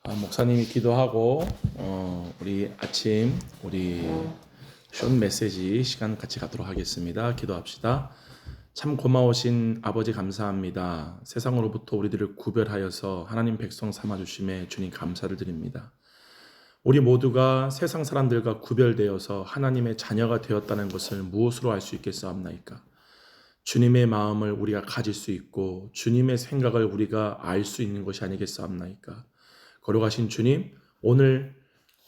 목사님이 기도하고 우리 아침 우리 숏 메시지 시간 같이 갖도록 하겠습니다. 기도합시다. 참 고마우신 아버지 감사합니다. 세상으로부터 우리들을 구별하여서 하나님 백성 삼아주심에 주님 감사를 드립니다. 우리 모두가 세상 사람들과 구별되어서 하나님의 자녀가 되었다는 것을 무엇으로 알 수 있겠사옵나이까? 주님의 마음을 우리가 가질 수 있고 주님의 생각을 우리가 알 수 있는 것이 아니겠사옵나이까? 거룩하신 주님, 오늘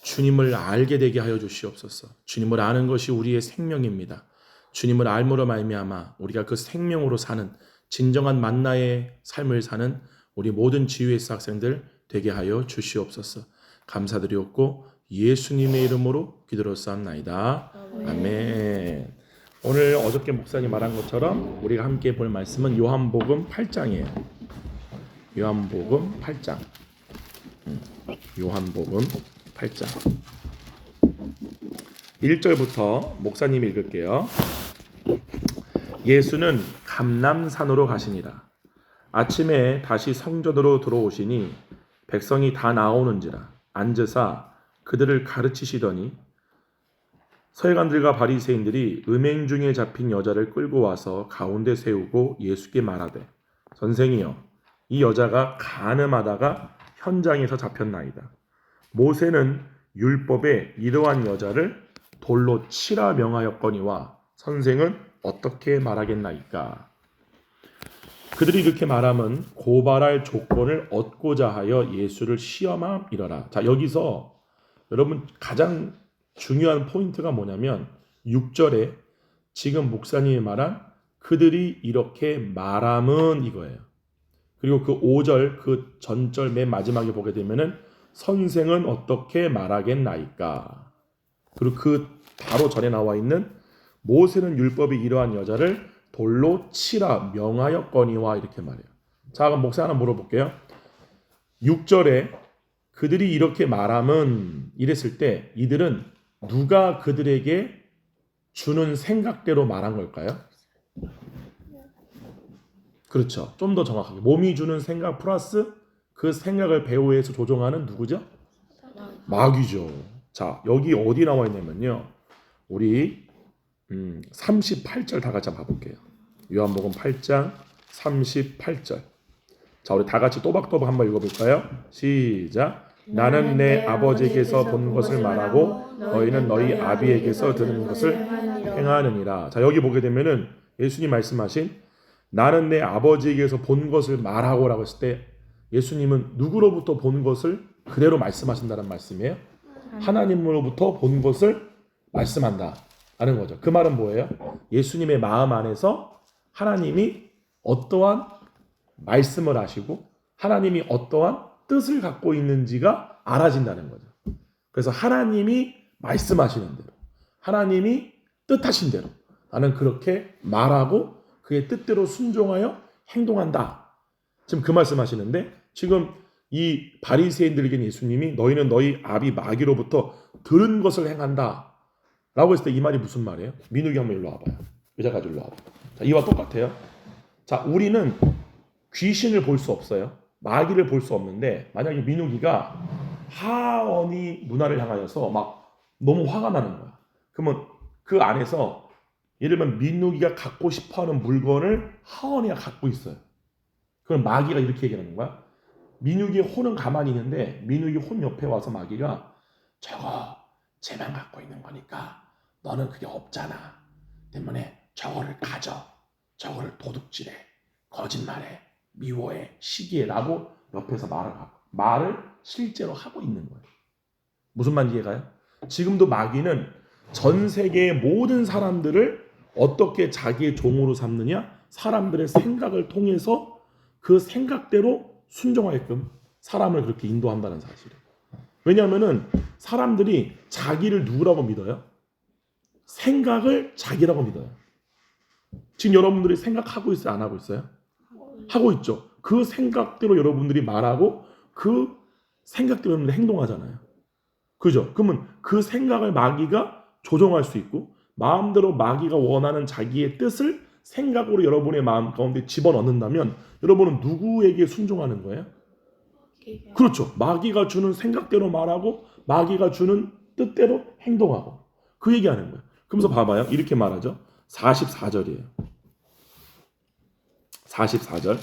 주님을 알게 되게 하여 주시옵소서. 주님을 아는 것이 우리의 생명입니다. 주님을 알므로 말미암아 우리가 그 생명으로 사는 진정한 만나의 삶을 사는 우리 모든 GUS 학생들 되게 하여 주시옵소서. 감사드리옵고 예수님의 이름으로 기도로싸움나이다. 아멘. 오늘 어저께 목사님 말한 것처럼 우리가 함께 볼 말씀은 요한복음 8장이에요. 요한복음 8장. 요한복음 8장 1절부터 목사님이 읽을게요. 예수는 감람산으로 가시니라. 아침에 다시 성전으로 들어오시니 백성이 다 나오는지라 앉으사 그들을 가르치시더니 서기관들과 바리새인들이 음행 중에 잡힌 여자를 끌고 와서 가운데 세우고 예수께 말하되 선생이여 이 여자가 간음하다가 현장에서 잡혔나이다. 모세는 율법에 이러한 여자를 돌로 치라 명하였거니와 선생은 어떻게 말하겠나이까? 그들이 이렇게 말함은 고발할 조건을 얻고자 하여 예수를 시험함이러라. 자, 여기서 여러분 가장 중요한 포인트가 뭐냐면 6절에 지금 목사님이 말한 그들이 이렇게 말함은 이거예요. 그리고 그 5절 그 전절 맨 마지막에 보게 되면은 선생은 어떻게 말하겠나이까. 그리고 그 바로 전에 나와 있는 모세는 율법이 이러한 여자를 돌로 치라 명하였거니와 이렇게 말해요. 자, 그럼 목사 하나 물어볼게요. 6절에 그들이 이렇게 말함은 이랬을 때 이들은 누가 그들에게 주는 생각대로 말한 걸까요? 그렇죠. 좀 더 정확하게 몸이 주는 생각 플러스 그 생각을 배후에서 조종하는 누구죠? 마귀죠. 자, 여기 어디 나와 있냐면요. 우리 38절 다 같이 한번 봐볼게요. 요한복음 8장 38절. 자, 우리 다 같이 또박또박 한번 읽어볼까요? 시작. 나는 내 아버지에게서 본 것을 말하고 너희는 너희 아비에게서 들은 것을 행하느니라. 자, 여기 보게 되면은 예수님 말씀하신 나는 내 아버지에게서 본 것을 말하고 라고 했을 때 예수님은 누구로부터 본 것을 그대로 말씀하신다는 말씀이에요? 하나님으로부터 본 것을 말씀한다 라는 거죠. 그 말은 뭐예요? 예수님의 마음 안에서 하나님이 어떠한 말씀을 하시고 하나님이 어떠한 뜻을 갖고 있는지가 알아진다는 거죠. 그래서 하나님이 말씀하시는 대로 하나님이 뜻하신 대로 나는 그렇게 말하고 그의 뜻대로 순종하여 행동한다. 지금 그 말씀하시는데 지금 이 바리새인들에게 예수님이 너희는 너희 아비 마귀로부터 들은 것을 행한다 라고 했을 때 이 말이 무슨 말이에요? 민욱이 한번 일로 와봐요. 의자 가지고 일로 와봐. 자, 이와 똑같아요. 자, 우리는 귀신을 볼 수 없어요. 마귀를 볼 수 없는데 만약에 민욱이가 하원이 누나를 향하여서 막 너무 화가 나는 거야. 그러면 그 안에서 예를 들면 민욱이가 갖고 싶어하는 물건을 하원이가 갖고 있어요. 그럼 마귀가 이렇게 얘기하는 거야. 민욱이의 혼은 가만히 있는데 민욱이 혼 옆에 와서 마귀가 저거 쟤만 갖고 있는 거니까 너는 그게 없잖아. 때문에 저거를 가져. 저거를 도둑질해. 거짓말해. 미워해. 시기해라고 옆에서 말을 실제로 하고 있는 거예요. 무슨 말인지 이해가요? 지금도 마귀는 전 세계의 모든 사람들을 어떻게 자기의 종으로 삼느냐? 사람들의 생각을 통해서 그 생각대로 순종하게끔 사람을 그렇게 인도한다는 사실이에요. 왜냐하면은 사람들이 자기를 누구라고 믿어요? 생각을 자기라고 믿어요. 지금 여러분들이 생각하고 있어요? 안 하고 있어요? 하고 있죠. 그 생각대로 여러분들이 말하고 그 생각대로 여러분들이 행동하잖아요. 그죠? 그러면 그 생각을 마귀가 조종할 수 있고 마음대로 마귀가 원하는 자기의 뜻을 생각으로 여러분의 마음 가운데 집어넣는다면 여러분은 누구에게 순종하는 거예요? 그렇죠. 마귀가 주는 생각대로 말하고 마귀가 주는 뜻대로 행동하고 그 얘기하는 거예요. 그러면서 봐봐요. 이렇게 말하죠. 44절이에요. 44절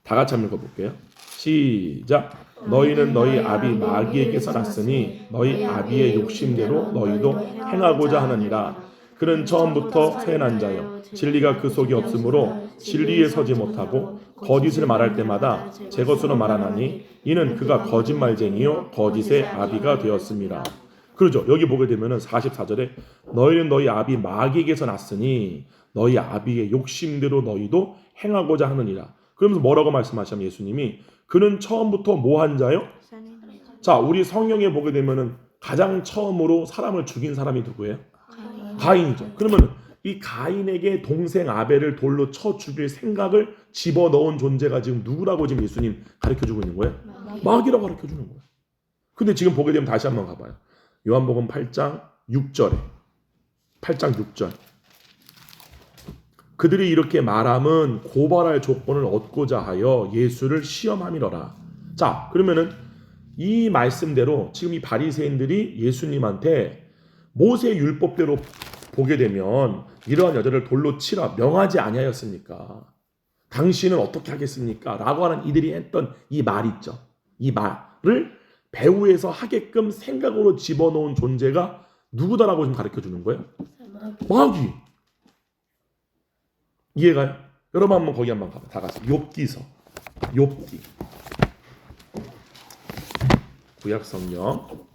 다 같이 한번 읽어볼게요. 시작. 너희는 너희 아비 마귀에게서 났으니 너희 아비의 욕심대로 너희도 행하고자 하느니라. 그는 처음부터 선한 자요 진리가 그 속에 없으므로 진리에 서지 못하고 거짓을 말할 때마다 제 것으로 말하나니 이는 그가 거짓말쟁이요 거짓의 아비가 되었습니다. 그러죠. 여기 보게 되면은 44절에 너희는 너희 아비 마귀에게서 났으니 너희 아비의 욕심대로 너희도 행하고자 하느니라. 그러면서 뭐라고 말씀하시면 예수님이 그는 처음부터 뭐 한 자요? 자, 우리 성경에 보게 되면은 가장 처음으로 사람을 죽인 사람이 누구예요? 가인이죠. 그러면 이 가인에게 동생 아벨을 돌로 쳐 죽일 생각을 집어넣은 존재가 지금 누구라고 지금 예수님 가르쳐주고 있는 거예요? 마귀라고 가르쳐주는 거예요. 근데 지금 보게 되면 다시 한번 가봐요. 요한복음 8장 6절에 8장 6절 그들이 이렇게 말함은 고발할 조건을 얻고자 하여 예수를 시험함이러라. 자, 그러면은 이 말씀대로 지금 이 바리새인들이 예수님한테 모세 율법대로 보게 되면 이러한 여자를 돌로 치라 명하지 아니하였습니까? 당신은 어떻게 하겠습니까? 라고 하는 이들이 했던 이 말 있죠. 이 말을 배후에서 하게끔 생각으로 집어넣은 존재가 누구다라고 지금 가르쳐주는 거예요? 마귀. 이해가요? 여러분 한번 거기 한번 가봐. 다 같이 욥기서. 욥기. 구약성경.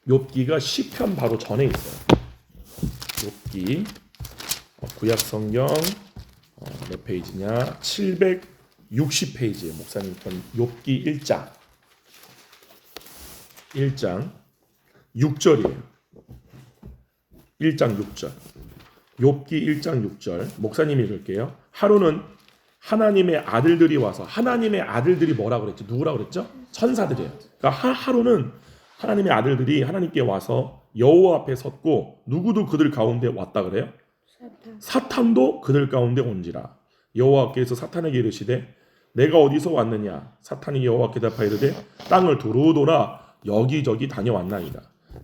욥기가 시편 바로 전에 있어요. 욥기. 구약성경 몇 페이지냐? 760페이지에 목사님 건 욥기 1장. 1장 6절이에요. 1장 6절. 욥기 1장 6절 목사님이 읽을게요. 하루는 하나님의 아들들이 와서 하나님의 아들들이 뭐라고 그랬죠? 누구라고 그랬죠? 천사들이에요. 그러니까 하루는 하나님의 아들들이 하나님께 와서 여호와 앞에 섰고 누구도 그들 가운데 왔다 그래요? 사탄도 그들 가운데 온지라. 여호와께서 사탄에게 이르시되 내가 어디서 왔느냐? 사탄이 여호와께 대답하여 이르되 땅을 두루돌아 여기저기 다녀왔나이다.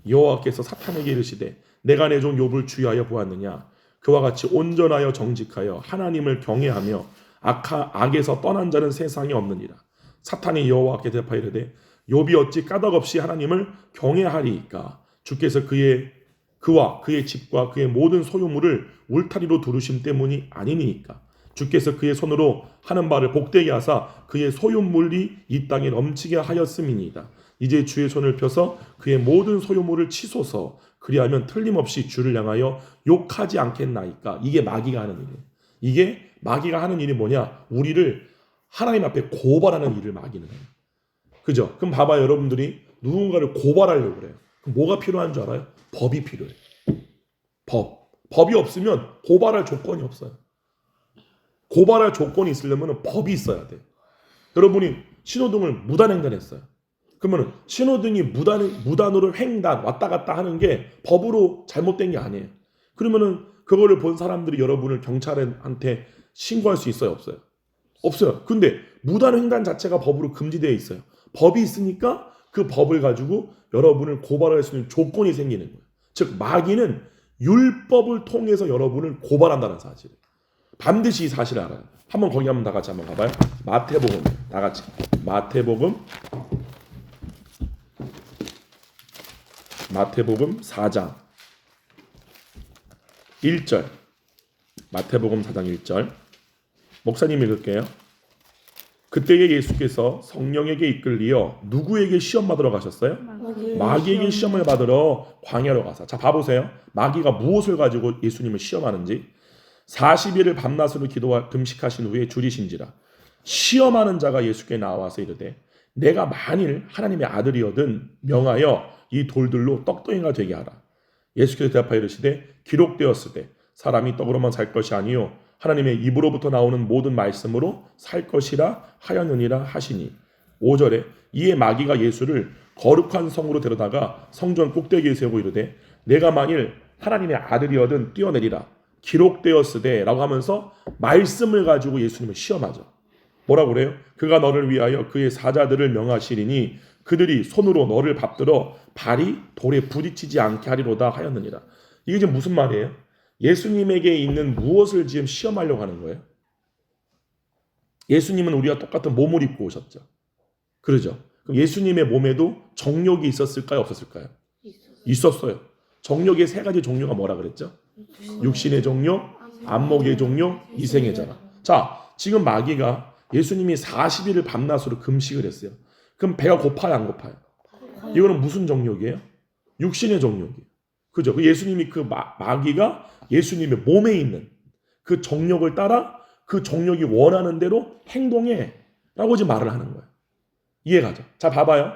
여호와께서 사탄에게 이르시되 내가 내 종 욥을 주의하여 보았느냐? 그와 같이 온전하여 정직하여 하나님을 경외하며 악에서 떠난 자는 세상에 없느니라. 사탄이 여호와께 대답하여 이르되 욥이 어찌 까닭없이 하나님을 경외하리이까? 주께서 그와 그의 집과 그의 모든 소유물을 울타리로 두르심 때문이 아니니까. 주께서 그의 손으로 하는 바를 복되게 하사 그의 소유물이 이 땅에 넘치게 하였음이니이다. 이제 주의 손을 펴서 그의 모든 소유물을 치소서. 그리하면 틀림없이 주를 향하여 욕하지 않겠나이까. 이게 마귀가 하는 일이에요. 이게 마귀가 하는 일이 뭐냐? 우리를 하나님 앞에 고발하는 일을 마귀는 해요. 그죠? 그럼 봐봐요. 여러분들이 누군가를 고발하려고 그래요. 그럼 뭐가 필요한 줄 알아요? 법이 필요해요. 법이 없으면 고발할 조건이 없어요. 고발할 조건이 있으려면 법이 있어야 돼. 여러분이 신호등을 무단횡단했어요. 그러면 신호등이 무단으로 횡단 왔다 갔다 하는 게 법으로 잘못된 게 아니에요. 그러면은 그거를 본 사람들이 여러분을 경찰한테 신고할 수 있어요, 없어요? 없어요. 근데 무단횡단 자체가 법으로 금지되어 있어요. 법이 있으니까 그 법을 가지고 여러분을 고발할 수 있는 조건이 생기는 거예요. 즉 마귀는 율법을 통해서 여러분을 고발한다는 사실이에요. 반드시 이 사실을 알아요. 한번 거기 한번 다 같이 한번 가봐요. 마태복음 다 같이 마태복음 4장 1절 마태복음 4장 1절 목사님 읽을게요. 그때에 예수께서 성령에게 이끌리어 누구에게 시험 받으러 가셨어요? 마귀에게 시험을 받으러 광야로 가서. 자, 봐보세요. 마귀가 무엇을 가지고 예수님을 시험하는지. 40일을 밤낮으로 기도와 금식하신 후에 줄이신지라. 시험하는 자가 예수께 나와서 이르되 내가 만일 하나님의 아들이거든 명하여 이 돌들로 떡덩이가 되게 하라. 예수께서 대답하여 이르시되 기록되었으되 사람이 떡으로만 살 것이 아니요 하나님의 입으로부터 나오는 모든 말씀으로 살 것이라 하였느니라 하시니. 5절에 이에 마귀가 예수를 거룩한 성으로 데려다가 성전 꼭대기에 세우고 이르되 내가 만일 하나님의 아들이거든 뛰어내리라. 기록되었으되 라고 하면서 말씀을 가지고 예수님을 시험하죠. 뭐라고 그래요? 그가 너를 위하여 그의 사자들을 명하시리니 그들이 손으로 너를 받들어 발이 돌에 부딪히지 않게 하리로다 하였느니라. 이게 지금 무슨 말이에요? 예수님에게 있는 무엇을 지금 시험하려고 하는 거예요? 예수님은 우리와 똑같은 몸을 입고 오셨죠. 그러죠? 그럼 예수님의 몸에도 정욕이 있었을까요? 없었을까요? 있었어요. 정욕의 세 가지 종류가 뭐라 그랬죠? 육신의 정욕, 안목의 정욕, 이생의 전화. 자, 지금 마귀가 예수님이 40일을 밤낮으로 금식을 했어요. 그럼 배가 고파요, 안 고파요? 이거는 무슨 정욕이에요? 육신의 정욕이에요. 그죠? 그 예수님이 그 마귀가 예수님의 몸에 있는 그 정욕을 따라 그 정욕이 원하는 대로 행동해 라고 지금 말을 하는 거예요. 이해가죠? 자, 봐봐요.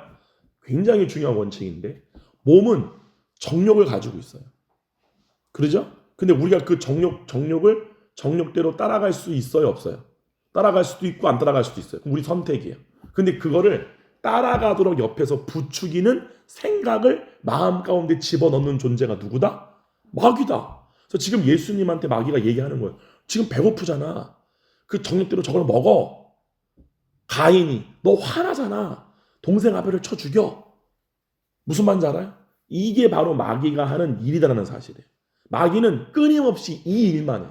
굉장히 중요한 원칙인데 몸은 정욕을 가지고 있어요. 그러죠? 근데 우리가 그 정욕을 정욕대로 따라갈 수 있어요, 없어요? 따라갈 수도 있고 안 따라갈 수도 있어요. 우리 선택이에요. 근데 그거를 따라가도록 옆에서 부추기는 생각을 마음 가운데 집어넣는 존재가 누구다? 마귀다. 그래서 지금 예수님한테 마귀가 얘기하는 거예요. 지금 배고프잖아. 그 정욕대로 저걸 먹어. 가인이 너 화나잖아. 동생 아벨을 쳐 죽여. 무슨 말인지 알아요? 이게 바로 마귀가 하는 일이다라는 사실이에요. 마귀는 끊임없이 이 일만 해요.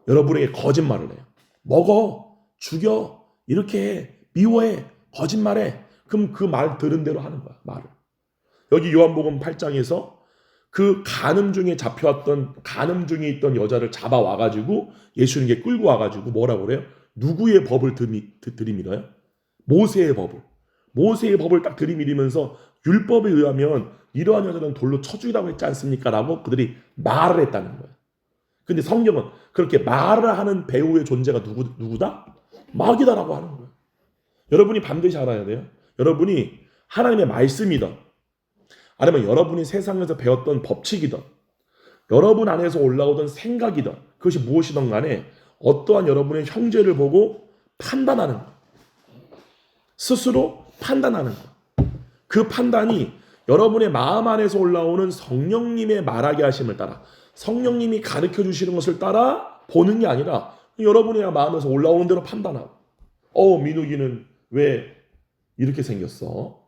여러분에게 거짓말을 해요. 먹어, 죽여, 이렇게 해, 미워해, 거짓말해. 그럼 그 말 들은 대로 하는 거야, 말을. 여기 요한복음 8장에서 그 간음 중에 잡혀왔던 간음 중에 있던 여자를 잡아와가지고 예수님께 끌고 와가지고 뭐라고 그래요? 누구의 법을 들이밀어요? 모세의 법을. 모세의 법을 딱 들이밀면서 율법에 의하면 이러한 여자는 돌로 쳐주기라고 했지 않습니까? 라고 그들이 말을 했다는 거예요. 근데 성경은 그렇게 말을 하는 배우의 존재가 누구다? 마귀다라고 하는 거예요. 여러분이 반드시 알아야 돼요. 여러분이 하나님의 말씀이든 아니면 여러분이 세상에서 배웠던 법칙이든 여러분 안에서 올라오던 생각이든 그것이 무엇이든 간에 어떠한 여러분의 형제를 보고 판단하는 것. 스스로 판단하는 것. 그 판단이 여러분의 마음 안에서 올라오는 성령님의 말하게 하심을 따라 성령님이 가르쳐 주시는 것을 따라 보는 게 아니라 여러분의 마음에서 올라오는 대로 판단하고 민욱이는 왜 이렇게 생겼어?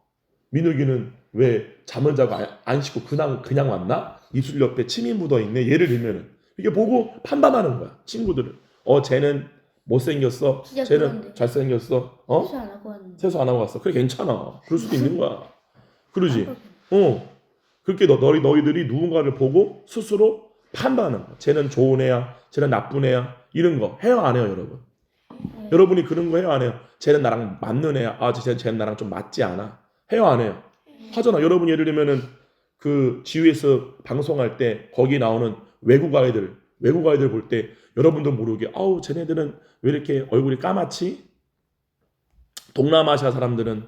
민욱이는 왜 잠을 자고 안 씻고 그냥 왔나? 입술 옆에 침이 묻어있네. 예를 들면은 이게 보고 판단하는 거야. 친구들을. 쟤는 못생겼어. 쟤는 그런데. 잘생겼어. 세수 안 하고 왔는데. 세수 안 하고 왔어. 그래 괜찮아. 그럴 수도 있는 거야. 그러지. 그렇게 너희들이 누군가를 보고 스스로 판단하는 거야. 쟤는 좋은 애야. 쟤는 나쁜 애야. 이런 거 해요 안 해요 여러분? 네. 여러분이 그런 거 해요 안 해요? 쟤는 나랑 맞는 애야. 쟤는 나랑 좀 맞지 않아. 해요 안 해요? 하잖아. 여러분 예를 들면은 그 지우에서 방송할 때 거기 나오는 외국 아이들 볼 때 여러분도 모르게 쟤네들은 왜 이렇게 얼굴이 까맣지? 동남아시아 사람들은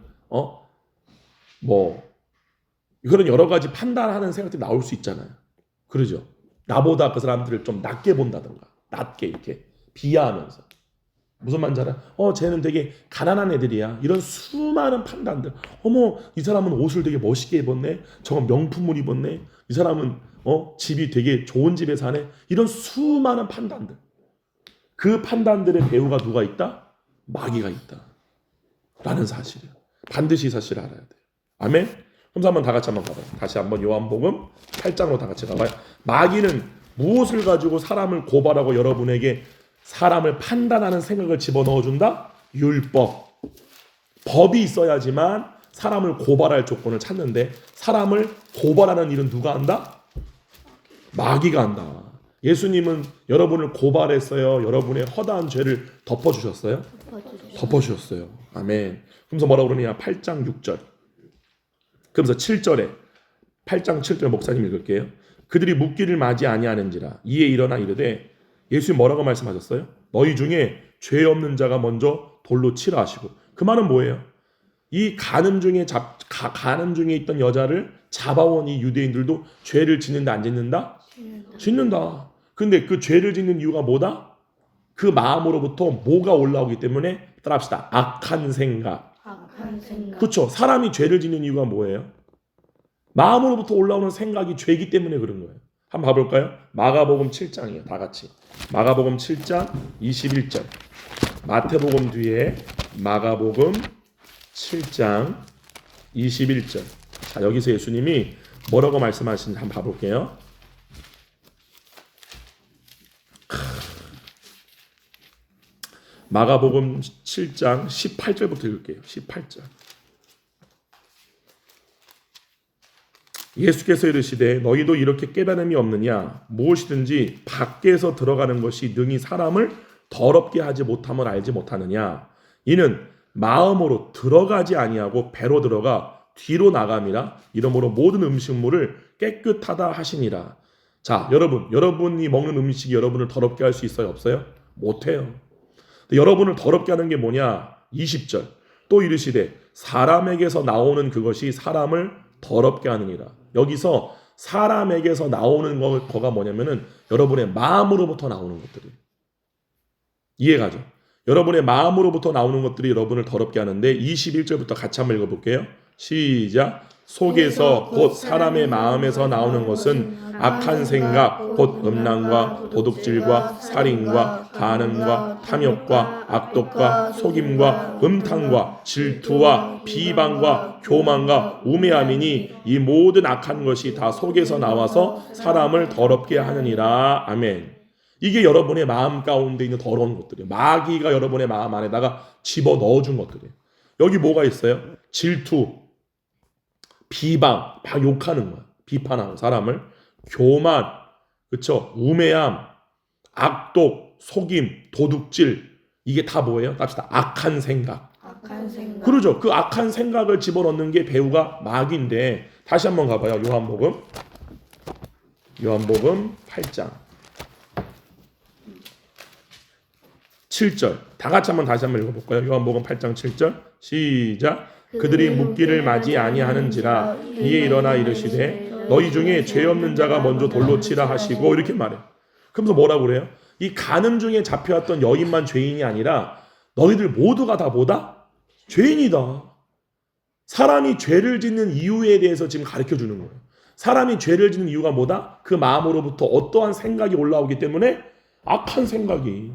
이거는 여러 가지 판단하는 생각들이 나올 수 있잖아요. 그러죠? 나보다 그 사람들을 좀 낮게 본다든가 낮게 이렇게 비하하면서 무슨 말인지 알아요? 쟤는 되게 가난한 애들이야. 이런 수많은 판단들. 이 사람은 옷을 되게 멋있게 입었네. 저건 명품을 입었네. 이 사람은 집이 되게 좋은 집에 사네. 이런 수많은 판단들. 그 판단들의 배우가 누가 있다? 마귀가 있다. 라는 사실이에요. 반드시 이 사실을 알아야 돼요. 아멘? 그럼 한번 다 같이 한번 가봐요. 다시 한번 요한복음 8장으로 다 같이 가봐요. 마귀는 무엇을 가지고 사람을 고발하고 여러분에게 사람을 판단하는 생각을 집어넣어준다? 율법. 법이 있어야지만 사람을 고발할 조건을 찾는데 사람을 고발하는 일은 누가 한다? 마귀가 한다. 예수님은 여러분을 고발했어요. 여러분의 허다한 죄를 덮어주셨어요? 덮어주셨어요. 아멘. 그러면서 뭐라고 그러냐? 8장 6절. 그러면서 7절에 8장 7절 목사님 읽을게요. 그들이 묻기를 맞이 아니하는지라 이에 일어나 이르되 예수님 뭐라고 말씀하셨어요? 너희 중에 죄 없는 자가 먼저 돌로 치라 하시고 그 말은 뭐예요? 이 간음 중에 있던 여자를 잡아온 이 유대인들도 죄를 짓는다 안 짓는다? 짓는다. 근데 그 죄를 짓는 이유가 뭐다? 그 마음으로부터 뭐가 올라오기 때문에 따라합시다. 악한 생각. 그렇죠. 사람이 죄를 짓는 이유가 뭐예요? 마음으로부터 올라오는 생각이 죄이기 때문에 그런 거예요. 한번 봐볼까요? 마가복음 7장이에요. 다 같이. 마가복음 7장 21절. 마태복음 뒤에 마가복음 7장 21절. 자, 여기서 예수님이 뭐라고 말씀하시는지 한번 봐볼게요. 마가복음 7장 18절부터 읽을게요. 18절. 예수께서 이르시되 너희도 이렇게 깨달음이 없느냐? 무엇이든지 밖에서 들어가는 것이 능히 사람을 더럽게 하지 못함을 알지 못하느냐? 이는 마음으로 들어가지 아니하고 배로 들어가 뒤로 나감이라. 이러므로 모든 음식물을 깨끗하다 하시니라. 자, 여러분이 먹는 음식이 여러분을 더럽게 할 수 있어요? 없어요? 못해요. 여러분을 더럽게 하는 게 뭐냐? 20절. 또 이르시되 사람에게서 나오는 그것이 사람을 더럽게 하느니라. 여기서 사람에게서 나오는 거가 뭐냐면은 여러분의 마음으로부터 나오는 것들이에요. 이해가죠? 여러분의 마음으로부터 나오는 것들이 여러분을 더럽게 하는데 21절부터 같이 한번 읽어볼게요. 시작. 속에서 곧 사람의 마음에서 나오는 것은 악한 생각, 곧 음란과 도둑질과 살인과 간음과 탐욕과 악독과 속임과 음탕과 질투와 비방과 교만과 우매함이니 이 모든 악한 것이 다 속에서 나와서 사람을 더럽게 하느니라. 아멘. 이게 여러분의 마음 가운데 있는 더러운 것들이에요. 마귀가 여러분의 마음 안에다가 집어 넣어준 것들이에요. 여기 뭐가 있어요? 질투, 비방, 막 욕하는 거야. 비판하는 사람을. 교만, 그쵸? 우매함, 악독, 속임, 도둑질. 이게 다 뭐예요? 갑시다. 악한 생각. 악한 생각. 그러죠. 그 악한 생각을 집어넣는 게 배우가 마귀인데 다시 한번 가봐요. 요한복음 8장 7절. 다 같이 다시 한번 읽어볼까요? 요한복음 8장 7절. 시작. 그들이 묻기를 맞이 아니하는지라 이에 일어나 이르시되 너희 중에 죄 없는 자가 먼저 돌로 치라 하시고 이렇게 말해요. 그러면서 뭐라고 그래요? 이 간음 중에 잡혀왔던 여인만 죄인이 아니라 너희들 모두가 다 뭐다? 죄인이다. 사람이 죄를 짓는 이유에 대해서 지금 가르쳐 주는 거예요. 사람이 죄를 짓는 이유가 뭐다? 그 마음으로부터 어떠한 생각이 올라오기 때문에 악한 생각이.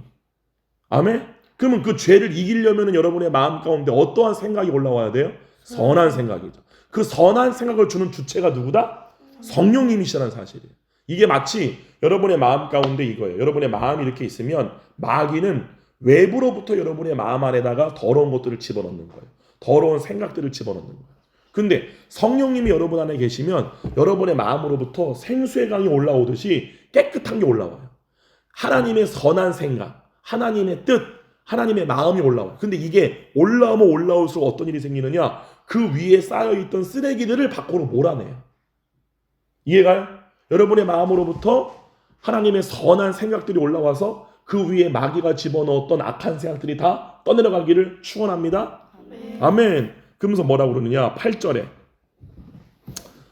아멘? 그러면 그 죄를 이기려면 여러분의 마음 가운데 어떠한 생각이 올라와야 돼요? 선한 생각이죠. 그 선한 생각을 주는 주체가 누구다? 성령님이시라는 사실이에요. 이게 마치 여러분의 마음 가운데 이거예요. 여러분의 마음이 이렇게 있으면 마귀는 외부로부터 여러분의 마음 안에다가 더러운 것들을 집어넣는 거예요. 더러운 생각들을 집어넣는 거예요. 근데 성령님이 여러분 안에 계시면 여러분의 마음으로부터 생수의 강이 올라오듯이 깨끗한 게 올라와요. 하나님의 선한 생각, 하나님의 뜻, 하나님의 마음이 올라와요. 근데 이게 올라오면 올라올수록 어떤 일이 생기느냐? 그 위에 쌓여있던 쓰레기들을 밖으로 몰아내요. 이해가요? 여러분의 마음으로부터 하나님의 선한 생각들이 올라와서 그 위에 마귀가 집어넣었던 악한 생각들이 다 떠내려가기를 축원합니다. 아멘. 그러면서 뭐라고 그러느냐? 8절에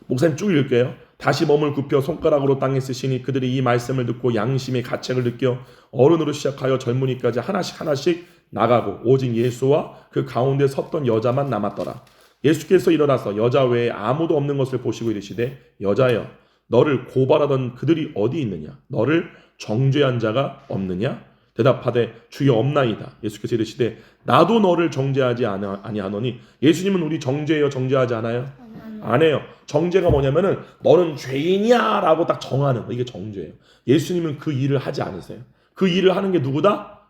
목사님 쭉 읽을게요. 다시 몸을 굽혀 손가락으로 땅에 쓰시니 그들이 이 말씀을 듣고 양심의 가책을 느껴 어른으로 시작하여 젊은이까지 하나씩 나가고 오직 예수와 그 가운데 섰던 여자만 남았더라. 예수께서 일어나서 여자 외에 아무도 없는 것을 보시고 이르시되 여자여 너를 고발하던 그들이 어디 있느냐? 너를 정죄한 자가 없느냐? 대답하되 주여 없나이다. 예수께서 이르시되 나도 너를 정죄하지 아니하노니. 예수님은 우리 정죄해요? 정죄하지 않아요? 안 해요. 정죄가 뭐냐면은 너는 죄인이야 라고 딱 정하는 거. 이게 정죄예요. 예수님은 그 일을 하지 않으세요. 그 일을 하는 게 누구다?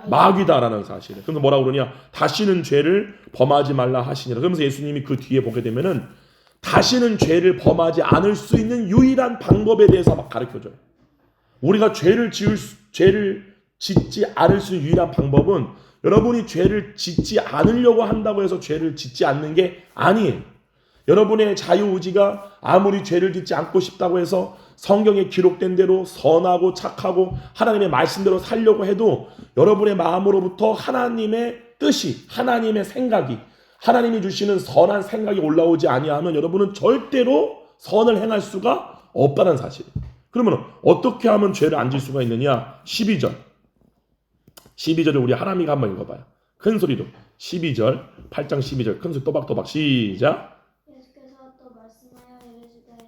마귀다라는 사실이에요. 그래서 뭐라고 그러냐? 다시는 죄를 범하지 말라 하시니라. 그러면서 예수님이 그 뒤에 보게 되면은 다시는 죄를 범하지 않을 수 있는 유일한 방법에 대해서 막 가르쳐줘요. 우리가 죄를 짓지 않을 수 있는 유일한 방법은 여러분이 죄를 짓지 않으려고 한다고 해서 죄를 짓지 않는 게 아니에요. 여러분의 자유의지가 아무리 죄를 짓지 않고 싶다고 해서 성경에 기록된 대로 선하고 착하고 하나님의 말씀대로 살려고 해도 여러분의 마음으로부터 하나님의 뜻이, 하나님의 생각이, 하나님이 주시는 선한 생각이 올라오지 아니하면 여러분은 절대로 선을 행할 수가 없다는 사실이에요. 그러면 어떻게 하면 죄를 안 질 수가 있느냐? 12절을 우리 하나미가 한번 읽어봐요. 큰 소리로 12절 8장 12절 큰 소리 또박또박 시작. 예수께서 또 말씀하여 이르시되 나는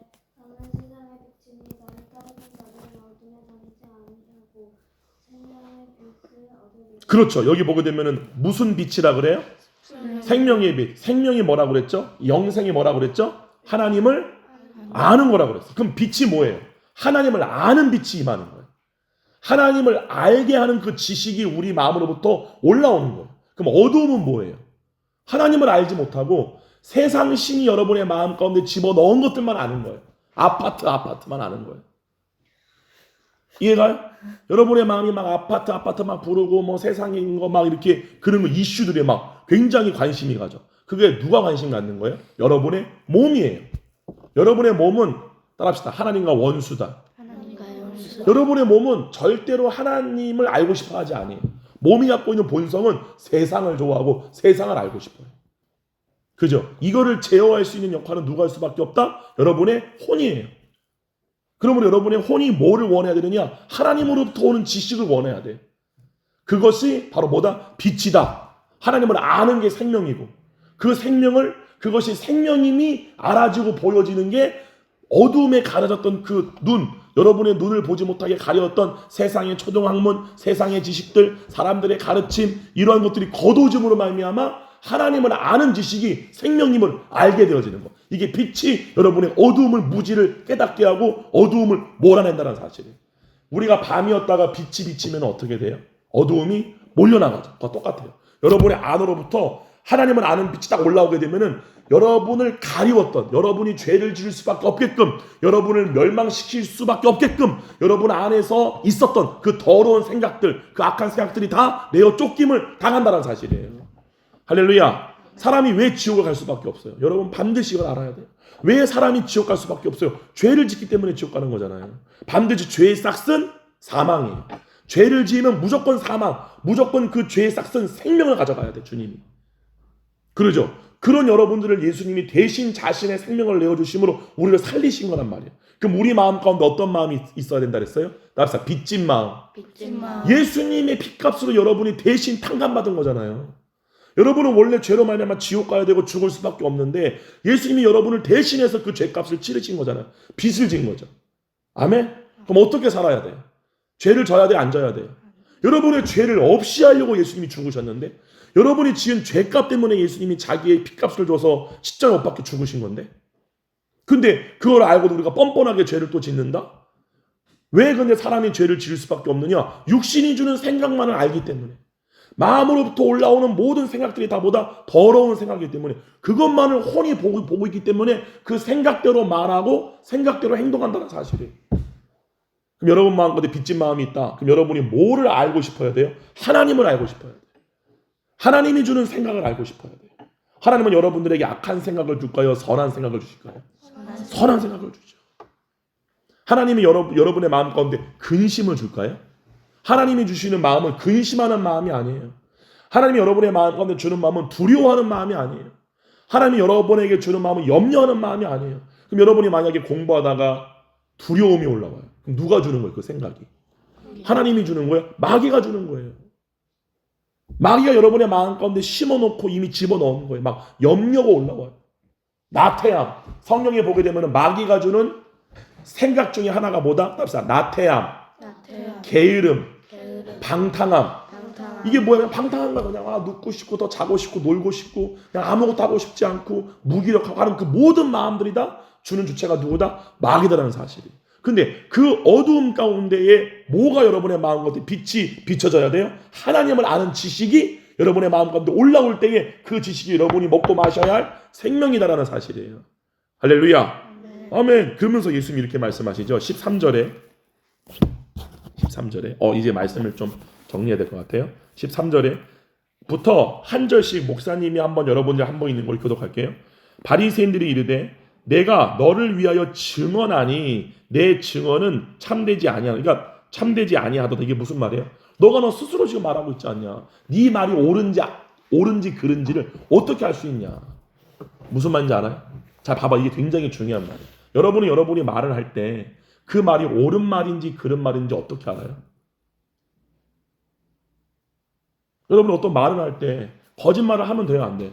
세상의 빛이니 나를 따르는 자들은 어둠에 다니지 아니하고 생명의 빛을 얻으리라. 그렇죠. 여기 보게 되면은 무슨 빛이라 그래요? 생명의 빛. 생명이 뭐라고 그랬죠? 영생이 뭐라고 그랬죠? 하나님을 아는 거라고 그랬어. 그럼 빛이 뭐예요? 하나님을 아는 빛이 임하는 거예요. 하나님을 알게 하는 그 지식이 우리 마음으로부터 올라오는 거예요. 그럼 어두움은 뭐예요? 하나님을 알지 못하고 세상 신이 여러분의 마음 가운데 집어넣은 것들만 아는 거예요. 아파트만 아는 거예요. 이해가요? 여러분의 마음이 막 아파트 막 부르고 뭐 세상인 거 막 이렇게 그런 거 이슈들에 막 굉장히 관심이 가죠. 그게 누가 관심 갖는 거예요? 여러분의 몸이에요. 여러분의 몸은 따라합시다. 하나님과 원수다. 여러분의 몸은 절대로 하나님을 알고 싶어 하지 않아요. 몸이 갖고 있는 본성은 세상을 좋아하고 세상을 알고 싶어요. 그죠? 이거를 제어할 수 있는 역할은 누가 할 수밖에 없다? 여러분의 혼이에요. 그러므로 여러분의 혼이 뭐를 원해야 되느냐? 하나님으로부터 오는 지식을 원해야 돼. 그것이 바로 뭐다? 빛이다. 하나님을 아는 게 생명이고 그 생명을 그것이 생명임이 알아지고 보여지는 게 어두움에 가려졌던 그 눈, 여러분의 눈을 보지 못하게 가려웠던 세상의 초등학문, 세상의 지식들, 사람들의 가르침 이러한 것들이 거두어짐으로 말미암아 하나님을 아는 지식이 생명임을 알게 되어지는 것. 이게 빛이 여러분의 어두움을 무지를 깨닫게 하고 어두움을 몰아낸다는 사실이에요. 우리가 밤이었다가 빛이 비치면 어떻게 돼요? 어두움이 몰려나가죠. 그거 똑같아요. 여러분의 안으로부터 하나님을 아는 빛이 딱 올라오게 되면은 여러분을 가리웠던, 여러분이 죄를 지을 수밖에 없게끔, 여러분을 멸망시킬 수밖에 없게끔 여러분 안에서 있었던 그 더러운 생각들, 그 악한 생각들이 다 내어 쫓김을 당한다는 사실이에요. 할렐루야. 사람이 왜 지옥을 갈 수밖에 없어요? 여러분 반드시 이걸 알아야 돼요. 왜 사람이 지옥 갈 수밖에 없어요? 죄를 짓기 때문에 지옥 가는 거잖아요. 반드시 죄의 싹은 사망이에요. 죄를 지으면 무조건 사망, 무조건 그 죄의 싹은 생명을 가져가야 돼, 주님이. 그러죠. 그런 여러분들을 예수님이 대신 자신의 생명을 내어주심으로 우리를 살리신 거란 말이에요. 그럼 우리 마음 가운데 어떤 마음이 있어야 된다 그랬어요? 나합시다. 빚진 마음. 예수님의 핏값으로 여러분이 대신 탕감받은 거잖아요. 여러분은 원래 죄로 말미암아 지옥 가야 되고 죽을 수밖에 없는데 예수님이 여러분을 대신해서 그 죄값을 치르신 거잖아요. 빚을 진 거죠. 아멘? 그럼 어떻게 살아야 돼요? 죄를 져야 돼, 안 져야 돼요? 여러분의 죄를 없이 하려고 예수님이 죽으셨는데 여러분이 지은 죄값 때문에 예수님이 자기의 핏값을 줘서 십자가 못 박혀 죽으신 건데 근데 그걸 알고도 우리가 뻔뻔하게 죄를 또 짓는다? 왜 근데 사람이 죄를 지을 수밖에 없느냐? 육신이 주는 생각만을 알기 때문에 마음으로부터 올라오는 모든 생각들이 다 보다 더러운 생각이기 때문에 그것만을 혼이 보고 있기 때문에 그 생각대로 말하고 생각대로 행동한다는 사실이에요. 그럼 여러분 마음 가운데 빚진 마음이 있다. 그럼 여러분이 뭐를 알고 싶어야 돼요? 하나님을 알고 싶어야 돼요. 하나님이 주는 생각을 알고 싶어야 돼요. 하나님은 여러분들에게 악한 생각을 줄까요? 선한 생각을 주실까요? 선한 생각을 주죠. 하나님이 여러분의 마음 가운데 근심을 줄까요? 하나님이 주시는 마음은 근심하는 마음이 아니에요. 하나님이 여러분의 마음 가운데 주는 마음은 두려워하는 마음이 아니에요. 하나님이 여러분에게 주는 마음은 염려하는 마음이 아니에요. 그럼 여러분이 만약에 공부하다가 두려움이 올라와요. 그럼 누가 주는 거예요? 그 생각이. 하나님이 주는 거예요? 마귀가 주는 거예요. 마귀가 여러분의 마음 가운데 심어놓고 이미 집어넣는 거예요. 막 염려가 올라와요. 나태함. 성경에 보게 되면 마귀가 주는 생각 중에 하나가 뭐다? 나태함, 게으름, 방탕함. 이게 뭐야? 방탕한 거야. 그냥 눕고 싶고 더 자고 싶고 놀고 싶고 그냥 아무것도 하고 싶지 않고 무기력하고 하는 그 모든 마음들이 다 주는 주체가 누구다? 마귀다라는 사실이. 근데 그 어두움 가운데에 뭐가 여러분의 마음 가운데 빛이 비춰져야 돼요? 하나님을 아는 지식이 여러분의 마음 가운데 올라올 때에 그 지식이 여러분이 먹고 마셔야 할 생명이다라는 사실이에요. 할렐루야. 아멘. 그러면서 예수님이 이렇게 말씀하시죠. 13절에 이제 말씀을 좀 정리해야 될 것 같아요. 13절에부터 한 절씩 목사님이 한번 여러분들 한번 있는 걸 교독할게요. 바리새인들이 이르되 내가 너를 위하여 증언하니 내 증언은 참되지 아니하. 그러니까 참되지 아니하다. 이게 무슨 말이에요? 너가 너 스스로 지금 말하고 있지 않냐? 네 말이 옳은지 그른지를 어떻게 알 수 있냐? 무슨 말인지 알아요? 자, 봐봐. 이게 굉장히 중요한 말이에요. 여러분이 말을 할 때 그 말이 옳은 말인지 그른 말인지 어떻게 알아요? 여러분 어떤 말을 할 때 거짓말을 하면 돼요, 안 돼요?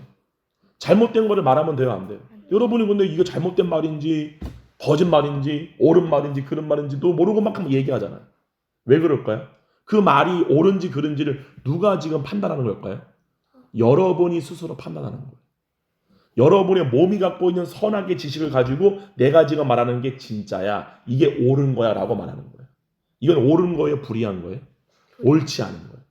잘못된 거를 말하면 돼요, 안 돼요? 여러분이 근데 이거 잘못된 말인지 거짓말인지 옳은 말인지 그런 말인지도 모르고 막 얘기하잖아요. 왜 그럴까요? 그 말이 옳은지 그른지를 누가 지금 판단하는 걸까요? 여러분이 스스로 판단하는 거예요. 여러분의 몸이 갖고 있는 선악의 지식을 가지고 내가 지금 말하는 게 진짜야, 이게 옳은 거야 라고 말하는 거예요. 이건 옳은 거예요, 불의한 거예요? 옳지 않은 거예요.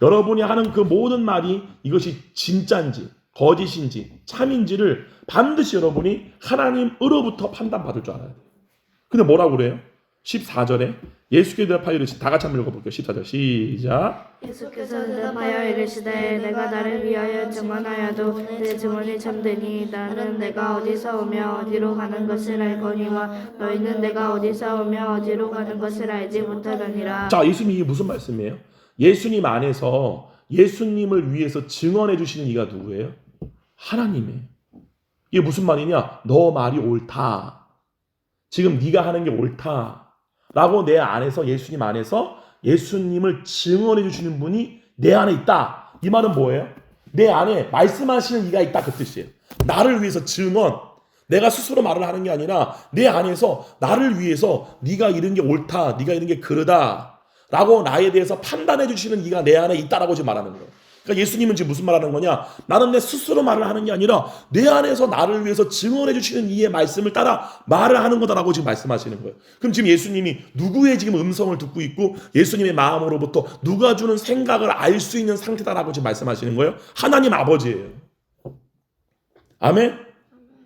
여러분이 하는 그 모든 말이 이것이 진짜인지 거짓인지 참인지를 반드시 여러분이 하나님으로부터 판단받을 줄 알아야 돼요. 근데 뭐라고 그래요? 14절에 예수께서 대답하여 이르시되, 다 같이 한번 읽어볼게요. 14절 시작. 예수께서 대답하여 이르시되 내가 나를 위하여 증언하여도 내 증언이 참되니 나는 내가 어디서 오며 어디로 가는 것을 알거니와 너희는 내가 어디서 오며 어디로 가는 것을 알지 못하느니라. 자, 예수님이 이게 무슨 말씀이에요? 예수님 안에서 예수님을 위해서 증언해 주시는 이가 누구예요? 하나님이에요. 이게 무슨 말이냐? 너 말이 옳다. 지금 네가 하는 게 옳다. 라고 내 안에서, 예수님 안에서 예수님을 증언해 주시는 분이 내 안에 있다. 이 말은 뭐예요? 내 안에 말씀하시는 이가 있다, 그 뜻이에요. 나를 위해서 증언. 내가 스스로 말을 하는 게 아니라 내 안에서 나를 위해서 네가 이런 게 옳다, 네가 이런 게 그르다 라고 나에 대해서 판단해 주시는 이가 내 안에 있다라고 지금 말하는 거예요. 그러니까 예수님은 지금 무슨 말하는 거냐? 나는 내 스스로 말을 하는 게 아니라 내 안에서 나를 위해서 증언해 주시는 이의 말씀을 따라 말을 하는 거다라고 지금 말씀하시는 거예요. 그럼 지금 예수님이 누구의 지금 음성을 듣고 있고 예수님의 마음으로부터 누가 주는 생각을 알 수 있는 상태다라고 지금 말씀하시는 거예요? 하나님 아버지예요. 아멘?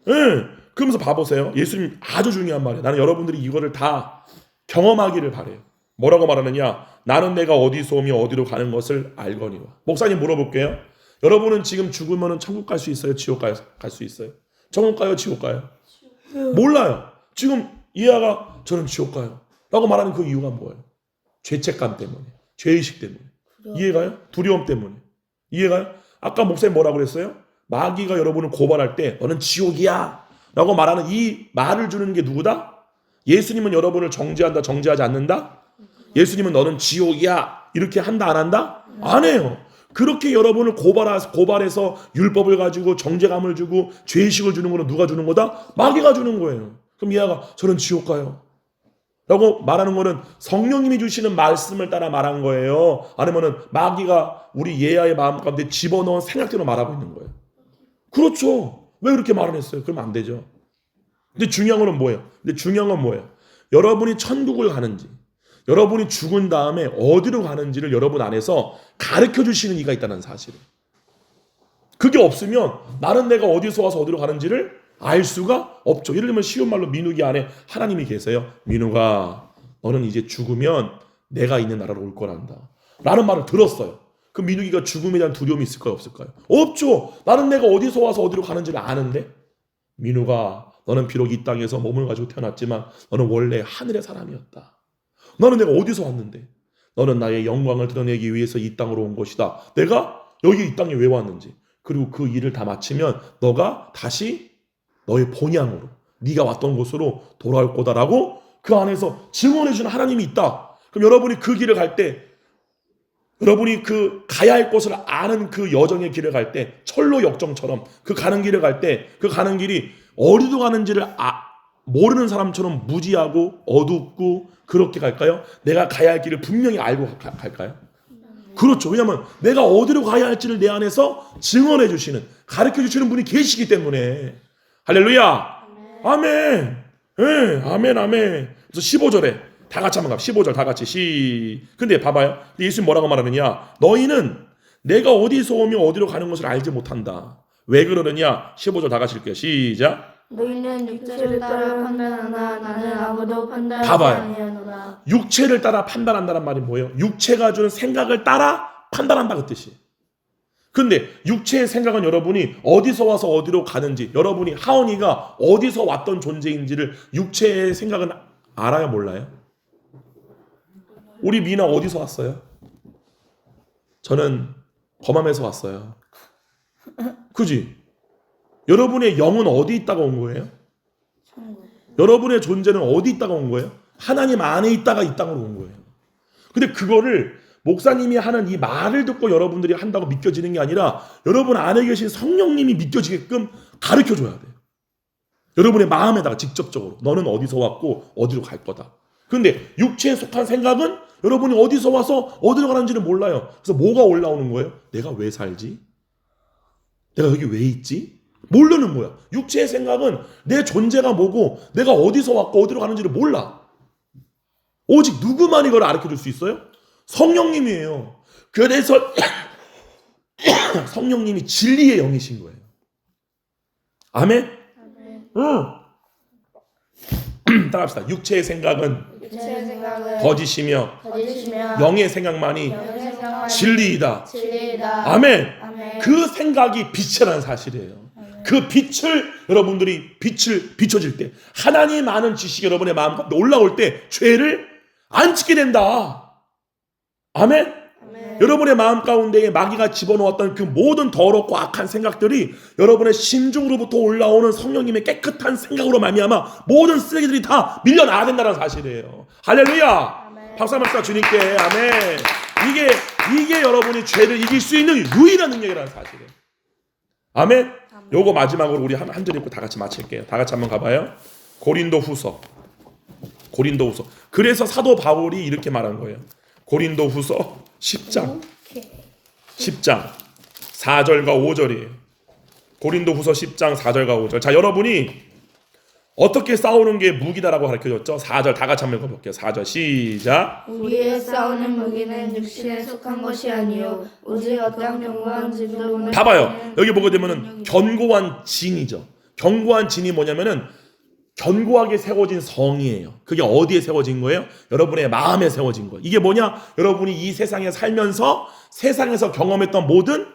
응. 그러면서 봐보세요. 예수님 아주 중요한 말이에요. 나는 여러분들이 이거를 다 경험하기를 바래요. 뭐라고 말하느냐? 나는 내가 어디서 오며 어디로 가는 것을 알거니와. 목사님 물어볼게요. 여러분은 지금 죽으면 천국 갈 수 있어요? 지옥 갈 수 있어요? 천국 가요? 지옥 가요? 몰라요. 지금 이하가 저는 지옥 가요 라고 말하는 그 이유가 뭐예요? 죄책감 때문에, 죄의식 때문에. 이해가요? 두려움 때문에. 이해가요? 아까 목사님 뭐라고 그랬어요? 마귀가 여러분을 고발할 때 너는 지옥이야 라고 말하는 이 말을 주는 게 누구다? 예수님은 여러분을 정죄한다, 정죄하지 않는다? 예수님은 너는 지옥이야 이렇게 한다, 안 한다? 안 해요. 그렇게 여러분을 고발해서 율법을 가지고 정죄감을 주고 죄의식을 주는 거는 누가 주는 거다? 마귀가 주는 거예요. 그럼 이하가 저는 지옥 가요 라고 말하는 거는 성령님이 주시는 말씀을 따라 말한 거예요? 아니면은 마귀가 우리 예하의 마음 가운데 집어넣은 생각대로 말하고 있는 거예요? 그렇죠. 왜 그렇게 말을 했어요? 그러면 안 되죠. 근데 중요한 건 뭐예요? 여러분이 천국을 가는지, 여러분이 죽은 다음에 어디로 가는지를 여러분 안에서 가르쳐 주시는 이가 있다는 사실을. 그게 없으면 나는 내가 어디서 와서 어디로 가는지를 알 수가 없죠. 예를 들면 쉬운 말로 민욱이 안에 하나님이 계세요. 민욱아, 너는 이제 죽으면 내가 있는 나라로 올 거란다 라는 말을 들었어요. 그 민욱이가 죽음에 대한 두려움이 있을까요? 없을까요? 없죠. 나는 내가 어디서 와서 어디로 가는지를 아는데. 민욱아, 너는 비록 이 땅에서 몸을 가지고 태어났지만 너는 원래 하늘의 사람이었다. 너는 내가 어디서 왔는데? 너는 나의 영광을 드러내기 위해서 이 땅으로 온 것이다. 내가 여기 이 땅에 왜 왔는지. 그리고 그 일을 다 마치면 너가 다시 너의 본향으로, 네가 왔던 곳으로 돌아올 거다라고 그 안에서 증언해 주는 하나님이 있다. 그럼 여러분이 그 길을 갈 때, 여러분이 그 가야 할 곳을 아는 그 여정의 길을 갈 때, 철로 역정처럼 그 가는 길을 갈 때, 그 가는 길이 어디로 가는지를 모르는 사람처럼 무지하고 어둡고 그렇게 갈까요? 내가 가야 할 길을 분명히 알고 갈까요? 그렇죠. 왜냐하면 내가 어디로 가야 할지를 내 안에서 증언해 주시는, 가르쳐 주시는 분이 계시기 때문에. 할렐루야. 아멘. 네, 아멘, 아멘. 그래서 15절에 다 같이 한번 갑시다. 15절 다 같이 근데 봐봐요. 예수님 뭐라고 말하느냐? 너희는 내가 어디서 오며 어디로 가는 것을 알지 못한다. 왜 그러느냐? 15절 다 같이 읽게요. 시작. 너희는 육체를 따라 판단하나 나는 아무도 판단하지 봐봐요. 아니하노라. 육체를 따라 판단한다는 말이 뭐예요? 육체가 주는 생각을 따라 판단한다 그 뜻이에요. 근데 육체의 생각은 여러분이 어디서 와서 어디로 가는지, 여러분이 하은이가 어디서 왔던 존재인지를 육체의 생각은 알아요, 몰라요? 우리 미나 어디서 왔어요? 저는 범함에서 왔어요. 그지? 여러분의 영은 어디 있다가 온 거예요? 여러분의 존재는 어디 있다가 온 거예요? 하나님 안에 있다가 이 땅으로 온 거예요. 근데 그거를 목사님이 하는 이 말을 듣고 여러분들이 한다고 믿겨지는 게 아니라 여러분 안에 계신 성령님이 믿겨지게끔 가르쳐줘야 돼요. 여러분의 마음에다가 직접적으로 너는 어디서 왔고 어디로 갈 거다. 근데 육체에 속한 생각은 여러분이 어디서 와서 어디로 가는지를 몰라요. 그래서 뭐가 올라오는 거예요? 내가 왜 살지? 내가 여기 왜 있지? 모르는 거야. 육체의 생각은 내 존재가 뭐고 내가 어디서 왔고 어디로 가는지를 몰라. 오직 누구만 이걸 가르쳐줄 수 있어요? 성령님이에요. 그래서 성령님이 진리의 영이신 거예요. 아멘? 응. 따라합시다. 육체의 생각은 육체의 생각은 거짓이며 거짓이며 영의 생각만이 영의 생각만이 진리이다. 진리이다. 아멘. 아멘. 그 생각이 빛이라는 사실이에요. 그 빛을 여러분들이 빛을 비춰질 때 하나님 아는 지식이 여러분의 마음 가운데 올라올 때 죄를 안 짓게 된다. 아멘. 아멘. 여러분의 마음 가운데에 마귀가 집어넣었던 그 모든 더럽고 악한 생각들이 여러분의 심중으로부터 올라오는 성령님의 깨끗한 생각으로 말미암아 모든 쓰레기들이 다 밀려나야 된다는 사실이에요. 할렐루야. 박수 한번 쳐 주님께. 아멘. 이게 여러분이 죄를 이길 수 있는 유일한 능력이라는 사실이에요. 아멘. 요거 마지막으로 우리 한 절 읽고 다 같이 마칠게요. 다 같이 한번 가봐요. 고린도후서. 그래서 사도 바울이 이렇게 말한 거예요. 고린도후서 10장 4절과 5절이에요. 고린도후서 10장 4절과 5절. 자, 여러분이 어떻게 싸우는 게 무기다라고 가르쳐줬죠? 4절 다 같이 한번 읽어볼게요. 4절 시작. 우리의 싸우는 무기는 육신에 속한 것이 아니요 오직 어떤 견고한 진도는 봐봐요. 여기 보게 되면은 견고한 진이죠. 견고한 진이 뭐냐면은 견고하게 세워진 성이에요. 그게 어디에 세워진 거예요? 여러분의 마음에 세워진 거예요. 이게 뭐냐? 여러분이 이 세상에 살면서 세상에서 경험했던 모든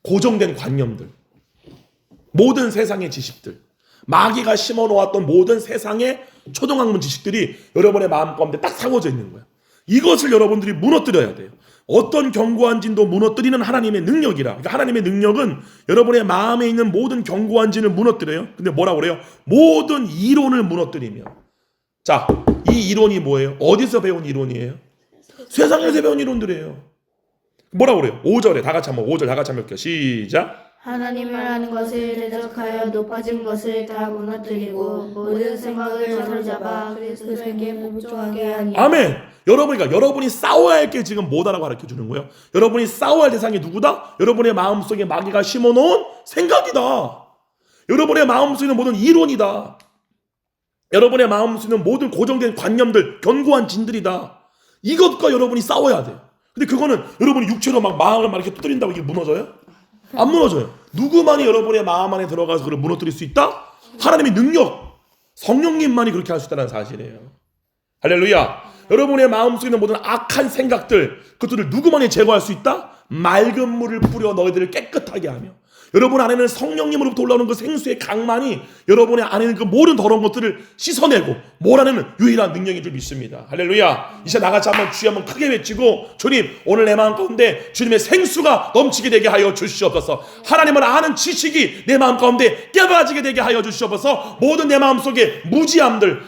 고정된 관념들, 모든 세상의 지식들, 마귀가 심어놓았던 모든 세상의 초등학문 지식들이 여러분의 마음 가운데 딱 세워져 있는 거예요. 이것을 여러분들이 무너뜨려야 돼요. 어떤 견고한 진도 무너뜨리는 하나님의 능력이라. 그러니까 하나님의 능력은 여러분의 마음에 있는 모든 견고한 진을 무너뜨려요. 근데 뭐라고 그래요? 모든 이론을 무너뜨리며. 자, 이 이론이 뭐예요? 어디서 배운 이론이에요? 세상에서 배운 이론들이에요. 뭐라고 그래요? 5절에 다 같이 한번 5절 다 같이 한번 볼게요. 시작. 하나님을 아는 것을 대적하여 높아진 것을 다 무너뜨리고 모든 생각을 사로잡아 그리스도에게 복종하게 하니. 아멘. 여러분이니까 여러분이 싸워야 할 게 지금 뭐다라고 가르쳐 주는 거예요. 여러분이 싸워야 할 대상이 누구다? 여러분의 마음속에 마귀가 심어놓은 생각이다. 여러분의 마음속에 있는 모든 이론이다. 여러분의 마음속에 있는 모든 고정된 관념들, 견고한 진들이다. 이것과 여러분이 싸워야 돼요. 근데 그거는 여러분이 육체로 막 마음을 막 이렇게 두드린다고 이게 무너져요? 안 무너져요. 누구만이 여러분의 마음 안에 들어가서 그걸 무너뜨릴 수 있다? 하나님의 능력, 성령님만이 그렇게 할 수 있다는 사실이에요. 할렐루야. 여러분의 마음속에 있는 모든 악한 생각들, 그것들을 누구만이 제거할 수 있다? 맑은 물을 뿌려 너희들을 깨끗하게 하며. 여러분 안에는 성령님으로부터 올라오는 그 생수의 강만이 여러분의 안에는 그 모든 더러운 것들을 씻어내고 몰아내는 유일한 능력인 줄 믿습니다. 할렐루야. 이제 나같이 한번 주여 한번 크게 외치고, 주님 오늘 내 마음 가운데 주님의 생수가 넘치게 되게 하여 주시옵소서. 하나님을 아는 지식이 내 마음 가운데 깨달아지게 되게 하여 주시옵소서. 모든 내 마음속에 무지함들,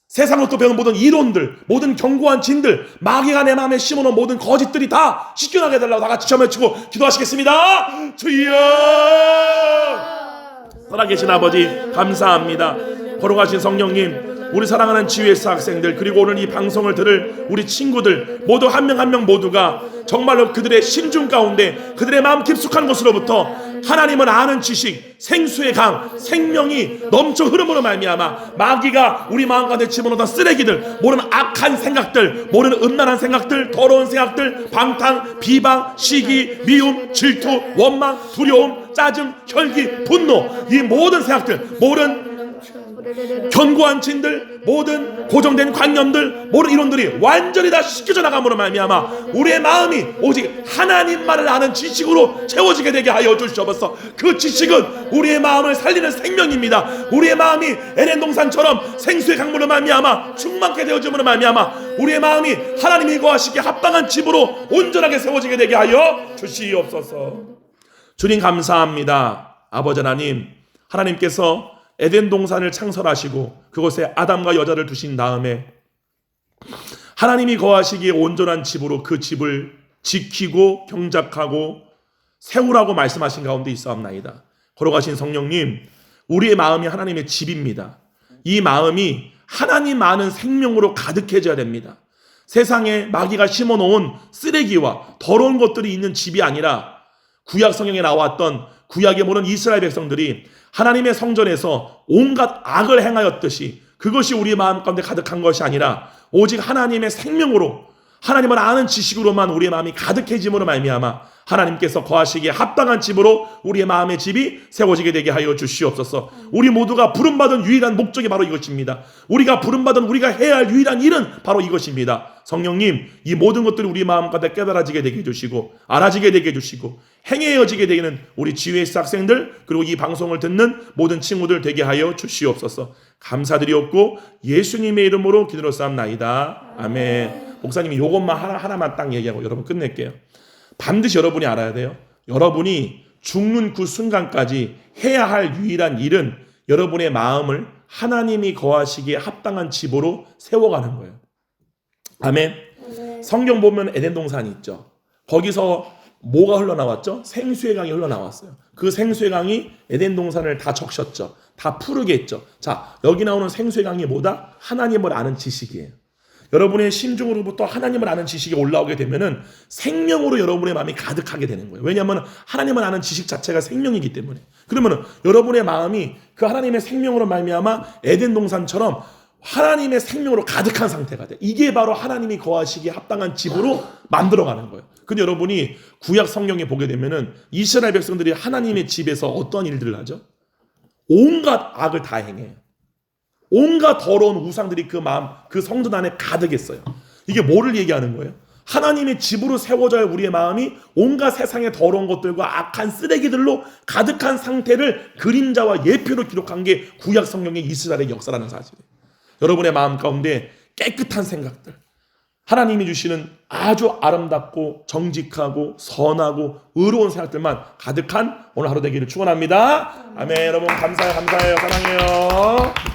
세상으로부터 배우는 모든 이론들, 모든 견고한 진들, 마귀가 내 마음에 심어놓은 모든 거짓들이 다 씻겨나게 해달라고 다 같이 외치고 기도하시겠습니다. 주여! 살아계신 아버지 감사합니다. 걸어가신 성령님, 우리 사랑하는 GS 학생들, 그리고 오늘 이 방송을 들을 우리 친구들 모두 한 명 한 명 모두가 정말로 그들의 심중 가운데 그들의 마음 깊숙한 곳으로부터 하나님을 아는 지식, 생수의 강, 생명이 넘쳐 흐름으로 말미암아 마귀가 우리 마음 가운데 집어넣던 쓰레기들, 모든 악한 생각들, 모든 음란한 생각들, 더러운 생각들, 방탕, 비방, 시기, 미움, 질투, 원망, 두려움, 짜증, 혈기, 분노, 이 모든 생각들, 모든 견고한 진들, 모든 고정된 관념들, 모든 이론들이 완전히 다 씻겨져 나감으로 말미암아 우리의 마음이 오직 하나님만을 아는 지식으로 채워지게 되게 하여 주시옵소서. 그 지식은 우리의 마음을 살리는 생명입니다. 우리의 마음이 에덴 동산처럼 생수의 강물로 말미암아 충만케 되어짐으로 말미암아 우리의 마음이 하나님이 거하시기에 합당한 집으로 온전하게 세워지게 되게 하여 주시옵소서. 주님 감사합니다. 아버지 하나님, 하나님께서 에덴 동산을 창설하시고 그곳에 아담과 여자를 두신 다음에 하나님이 거하시기에 온전한 집으로 그 집을 지키고 경작하고 세우라고 말씀하신 가운데 있사옵나이다. 걸어가신 성령님, 우리의 마음이 하나님의 집입니다. 이 마음이 하나님 아는 생명으로 가득해져야 됩니다. 세상에 마귀가 심어놓은 쓰레기와 더러운 것들이 있는 집이 아니라 구약 성경에 나왔던 구약에 모는 이스라엘 백성들이 하나님의 성전에서 온갖 악을 행하였듯이 그것이 우리 마음 가운데 가득한 것이 아니라 오직 하나님의 생명으로 하나님을 아는 지식으로만 우리의 마음이 가득해짐으로 말미암아 하나님께서 거하시기에 합당한 집으로 우리의 마음의 집이 세워지게 되게 하여 주시옵소서. 우리 모두가 부름받은 유일한 목적이 바로 이것입니다. 우리가 부름받은 우리가 해야 할 유일한 일은 바로 이것입니다. 성령님, 이 모든 것들이 우리 마음 가운데 깨달아지게 되게 해주시고 알아지게 되게 해주시고 행해여지게 되는 우리 GS 학생들 그리고 이 방송을 듣는 모든 친구들 되게 하여 주시옵소서. 감사드리옵고 예수님의 이름으로 기도로싸움나이다. 아멘. 목사님이 요것만 하나만 딱 얘기하고 여러분 끝낼게요. 반드시 여러분이 알아야 돼요. 여러분이 죽는 그 순간까지 해야 할 유일한 일은 여러분의 마음을 하나님이 거하시기에 합당한 집으로 세워가는 거예요. 아멘. 성경 보면 에덴 동산이 있죠. 거기서 뭐가 흘러나왔죠? 생수의 강이 흘러나왔어요. 그 생수의 강이 에덴 동산을 다 적셨죠. 다 푸르게 했죠. 자, 여기 나오는 생수의 강이 뭐다? 하나님을 아는 지식이에요. 여러분의 심중으로부터 하나님을 아는 지식이 올라오게 되면은 생명으로 여러분의 마음이 가득하게 되는 거예요. 왜냐하면 하나님을 아는 지식 자체가 생명이기 때문에. 그러면은 여러분의 마음이 그 하나님의 생명으로 말미암아 에덴 동산처럼 하나님의 생명으로 가득한 상태가 돼. 이게 바로 하나님이 거하시기에 합당한 집으로 만들어가는 거예요. 근데 여러분이 구약 성경에 보게 되면은 이스라엘 백성들이 하나님의 집에서 어떤 일들을 하죠? 온갖 악을 다 행해요. 온갖 더러운 우상들이 그 마음, 그 성전 안에 가득했어요. 이게 뭐를 얘기하는 거예요? 하나님의 집으로 세워져야 우리의 마음이 온갖 세상의 더러운 것들과 악한 쓰레기들로 가득한 상태를 그림자와 예표로 기록한 게 구약 성경의 이스라엘의 역사라는 사실이에요. 여러분의 마음 가운데 깨끗한 생각들, 하나님이 주시는 아주 아름답고 정직하고 선하고 의로운 생각들만 가득한 오늘 하루 되기를 축원합니다. 아멘. 여러분 감사해요. 사랑해요.